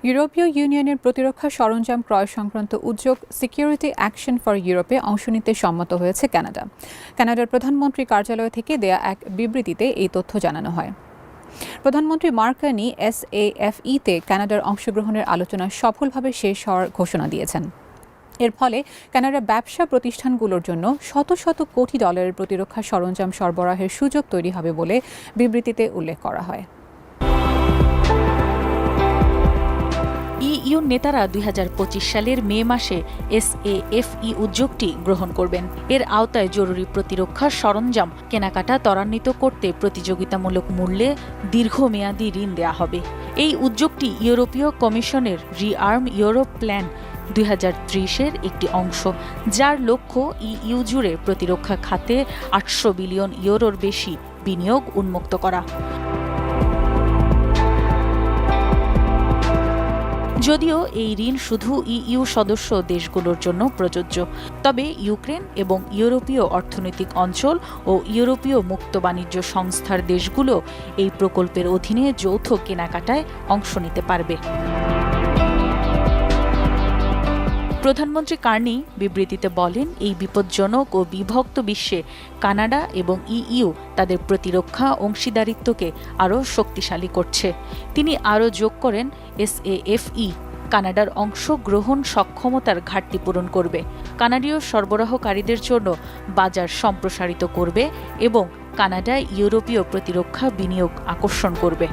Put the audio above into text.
ইউরোপীয় ইউনিয়নের প্রতিরক্ষা সরঞ্জাম ক্রয় সংক্রান্ত উদ্যোগ সিকিউরিটি অ্যাকশন ফর ইউরোপে অংশ নিতে সম্মত হয়েছে কানাডা। কানাডার প্রধানমন্ত্রী কার্যালয় থেকে দেয়া এক বিবৃতিতে এই তথ্য জানানো হয়। প্রধানমন্ত্রী মার্ক কার্নি SAFE-তে কানাডার অংশগ্রহণের আলোচনা সফলভাবে শেষ হওয়ার ঘোষণা দিয়েছেন। এর ফলে কানাডার ব্যবসা প্রতিষ্ঠানগুলোর জন্য শত শত কোটি ডলারের প্রতিরক্ষা সরঞ্জাম সরবরাহের সুযোগ তৈরি হবে বলে বিবৃতিতে উল্লেখ করা হয়। ইইউ নেতারা 2025 সালের মে মাসে SAFE উদ্যোগটি গ্রহণ করবেন। এর আওতায় জরুরি প্রতিরক্ষা সরঞ্জাম কেনাকাটা ত্বরান্বিত করতে প্রতিযোগিতামূলক মূল্যে দীর্ঘমেয়াদী ঋণ দেয়া হবে। এই উদ্যোগটি ইউরোপীয় কমিশনের রিআর্ম ইউরোপ প্ল্যান 2030-এর একটি অংশ, যার লক্ষ্য ইইউ জুড়ে প্রতিরক্ষা খাতে 800 বিলিয়ন ইউরোর বেশি বিনিয়োগ উন্মুক্ত করা। যদিও এই ঋণ শুধু ইইউ সদস্য দেশগুলোর জন্য প্রযোজ্য, তবে ইউক্রেন এবং ইউরোপীয় অর্থনৈতিক অঞ্চল ও ইউরোপীয় মুক্ত বাণিজ্য সংস্থার দেশগুলো এই প্রকল্পের অধীনে যৌথ কেনাকাটায় অংশ নিতে পারবে। প্রধানমন্ত্রী কার্নি বিবৃতিতে বলেন, এই বিপজ্জনক ও বিভক্ত বিশ্বে কানাডা এবং ইইউ তাদের প্রতিরক্ষা অংশীদারিত্বকে আরও শক্তিশালী করছে। তিনি আরও যোগ করেন, SAFE কানাডার অংশগ্রহণ সক্ষমতার ঘাটতি পূরণ করবে, কানাডীয় সরবরাহকারীদের জন্য বাজার সম্প্রসারিত করবে এবং কানাডায় ইউরোপীয় প্রতিরক্ষা বিনিয়োগ আকর্ষণ করবে।